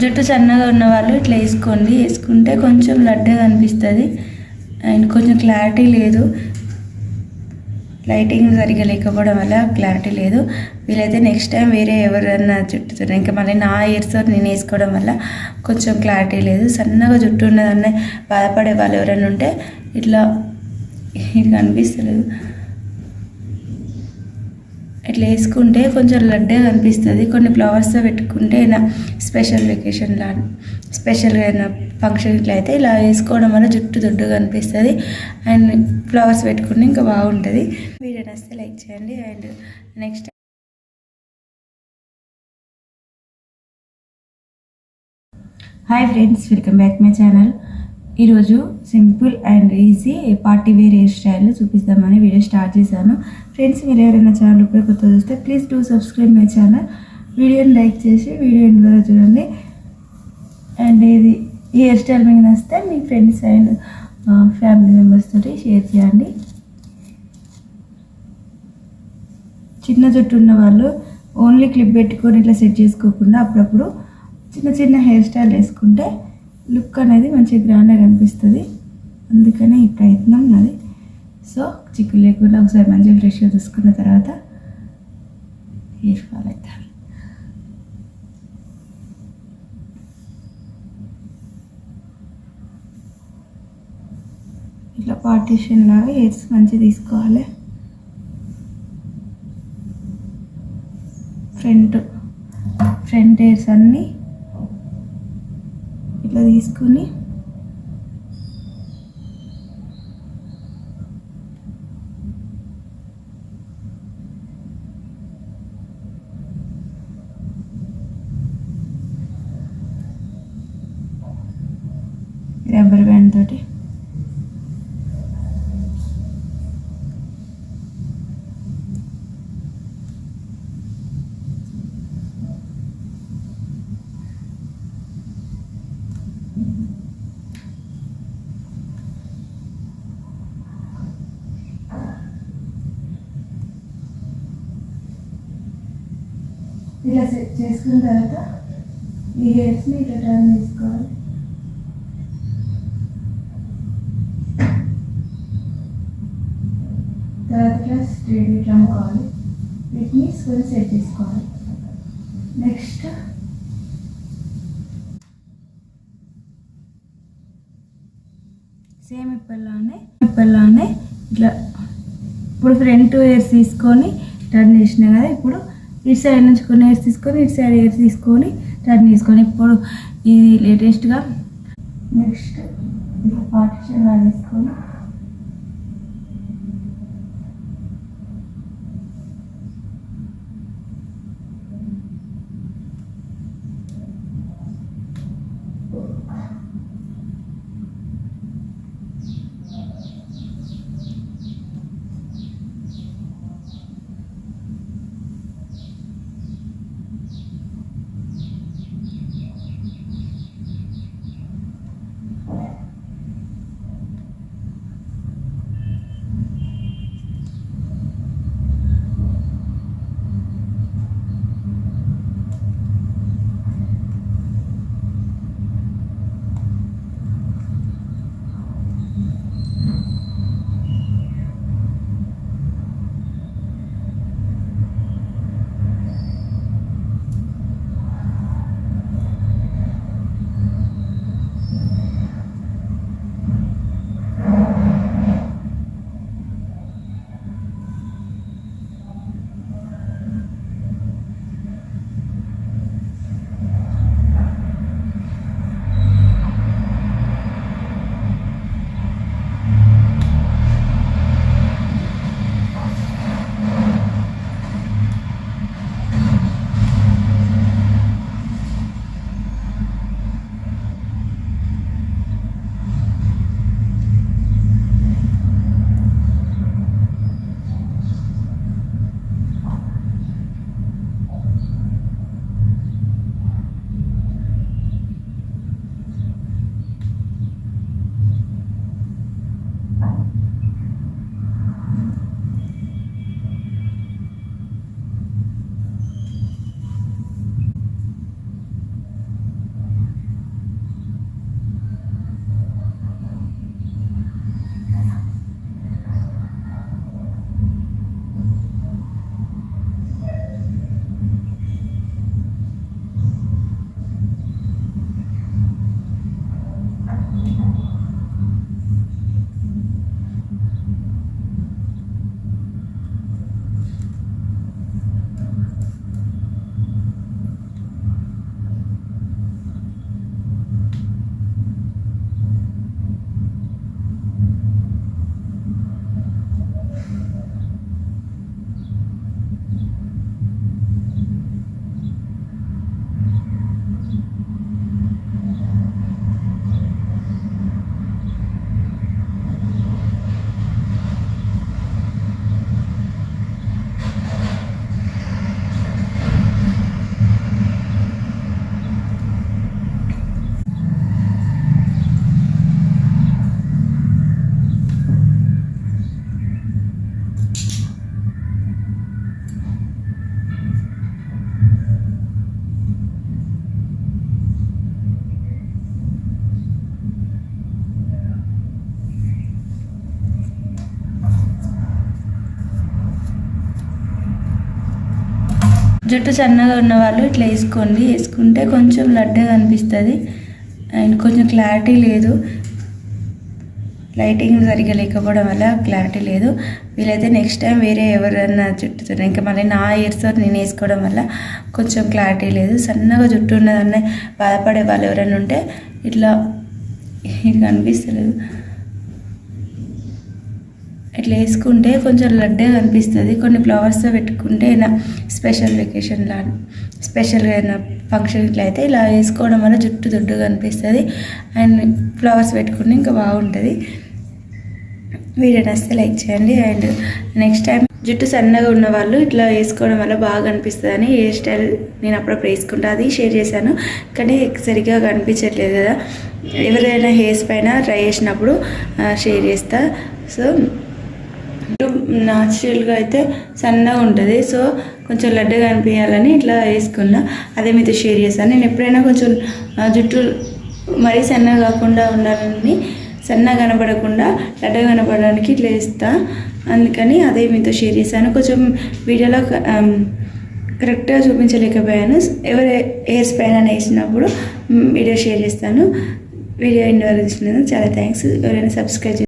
జుట్టు సన్నగా ఉన్న వాళ్ళు ఇట్లా వేసుకోండి. వేసుకుంటే కొంచెం లడ్డుగా అనిపిస్తుంది అండ్ కొంచెం క్లారిటీ లేదు, లైటింగ్ సరిగ్గా లేకపోవడం వల్ల క్లారిటీ లేదు. వీలైతే నెక్స్ట్ టైం వేరే ఎవరైనా జుట్టుతో ఇంకా మళ్ళీ నా ఇయర్స్తో నేను వేసుకోవడం వల్ల కొంచెం క్లారిటీ లేదు. సన్నగా జుట్టు ఉన్నదాన్ని బాధపడే వాళ్ళు ఎవరైనా ఉంటే ఇట్లా అనిపిస్తలేదు, ఇట్లా వేసుకుంటే కొంచెం లడ్డుగా అనిపిస్తుంది. కొన్ని ఫ్లవర్స్తో పెట్టుకుంటే నా స్పెషల్ వెకేషన్లా స్పెషల్గా ఏదైనా ఫంక్షన్ ఇట్లా అయితే ఇలా వేసుకోవడం వల్ల జుట్టు దొడ్డుగా అనిపిస్తుంది అండ్ ఫ్లవర్స్ పెట్టుకుంటే ఇంకా బాగుంటుంది. వీడియో నచ్చితే లైక్ చేయండి. And next hi friends, welcome back my channel. ఈరోజు simple and easy party wear hairstyle చూపిస్తామని వీడియో స్టార్ట్ చేశాను. ఫ్రెండ్స్, మీరు ఎవరైనా ఛానల్ ఇప్పుడు కొత్త చూస్తే please do subscribe my channel. వీడియోని లైక్ చేసి వీడియో ఎండ్ వరకు చూడండి. అండ్ ఇది ఈ హెయిర్ స్టైల్ మీకు నచ్చితే మీ ఫ్రెండ్స్ అండ్ ఫ్యామిలీ మెంబర్స్ తోటి షేర్ చేయండి. చిన్న జుట్టు ఉన్న వాళ్ళు ఓన్లీ క్లిప్ పెట్టుకొని ఇట్లా సెట్ చేసుకోకుండా అప్పుడప్పుడు చిన్న చిన్న హెయిర్ స్టైల్ వేసుకుంటే లుక్ అనేది మంచిగా గ్రాండ్గా కనిపిస్తుంది. అందుకనే ఈ ప్రయత్నం నాది. సో చిక్కు లేకుండా ఒకసారి మంచిగా ఫ్రెష్గా చూసుకున్న తర్వాత హెయిర్ ఫాల్ అవుతారు. ఇట్లా పార్టీషన్ లాగా హెయిర్స్ మంచిగా తీసుకోవాలి. ఫ్రంట్ హెయిర్స్ అన్నీ ఇట్లా తీసుకొని రబ్బర్ బ్యాండ్ తోటి ఇలా సెట్ చేసుకున్న తర్వాత ఈ హెయిర్స్ని ఇట్లా టర్న్ చేసుకోవాలి. తర్వాత ఇట్లా స్ట్రైట్ ఇట్లా అమ్ముకోవాలి. వీటిని స్కూల్ సెట్ చేసుకోవాలి. నెక్స్ట్ సేమ్ ఇప్పల్లానే ఇట్లా ఇప్పుడు ఫ్రంట్ హెయిర్స్ తీసుకొని టర్న్ చేసినా కదా, ఇప్పుడు ఇటు సైడ్ నుంచి కొన్ని హెయిర్స్ తీసుకొని ఇటు సైడ్ హెయిర్స్ తీసుకొని టర్న్ చేసుకొని ఇప్పుడు ఇది లేటెస్ట్గా నెక్స్ట్ ఇట్లా పార్టిషన్ లాగా తీసుకొని జుట్టు సన్నగా ఉన్న వాళ్ళు ఇట్లా వేసుకుంటే కొంచెం లడ్డుగా అనిపిస్తుంది అండ్ కొంచెం క్లారిటీ లేదు, లైటింగ్ సరిగ్గా లేకపోవడం వల్ల క్లారిటీ లేదు. వీలైతే నెక్స్ట్ టైం వేరే ఎవరైనా జుట్టుతో ఇంకా మళ్ళీ నా ఇయర్స్తో నేను వేసుకోవడం వల్ల కొంచెం క్లారిటీ లేదు. సన్నగా జుట్టు ఉన్నదాన్ని బాధపడే వాళ్ళు ఎవరైనా ఉంటే ఇట్లా కనిపిస్తలేదు, ఇట్లా వేసుకుంటే కొంచెం లడ్డుగా కనిపిస్తుంది. కొన్ని ఫ్లవర్స్తో పెట్టుకుంటే నా స్పెషల్ వెకేషన్లా స్పెషల్గా ఏదైనా ఫంక్షన్ ఇట్లా అయితే ఇలా వేసుకోవడం వల్ల జుట్టు దొడ్డుగా అనిపిస్తుంది అండ్ ఫ్లవర్స్ పెట్టుకుంటే ఇంకా బాగుంటుంది. వీడియో నచ్చితే లైక్ చేయండి. అండ్ నెక్స్ట్ టైం జుట్టు సన్నగా ఉన్న వాళ్ళు ఇట్లా వేసుకోవడం వల్ల బాగా అనిపిస్తుంది అని హెయిర్ స్టైల్ నేను అప్పుడప్పుడు వేసుకుంటా, అది షేర్ చేశాను. కానీ సరిగ్గా కనిపించట్లేదు కదా, ఎవరైనా హెయిర్స్ పైన ట్రై చేసినప్పుడు షేర్ చేస్తా. సో న్యాచురల్గా అయితే సన్నగా ఉంటుంది, సో కొంచెం లడ్డుగా అనిపించాలని ఇట్లా వేసుకున్నా, అదే మీతో షేర్ చేస్తాను. నేను ఎప్పుడైనా కొంచెం జుట్టు మరీ సన్నగా కాకుండా ఉండాలని, సన్నగా కనపడకుండా లడ్డుగా కనపడడానికి ఇట్లా వేస్తా, అందుకని అదే మీతో షేర్ చేశాను. కొంచెం వీడియోలో కరెక్ట్గా చూపించలేకపోయాను, ఎవరి హెయిర్స్ పైన వేసినప్పుడు వీడియో షేర్ చేస్తాను. వీడియో ఇంటి వరకు చూసినందుకు చాలా థ్యాంక్స్. ఎవరైనా సబ్స్క్రైబ్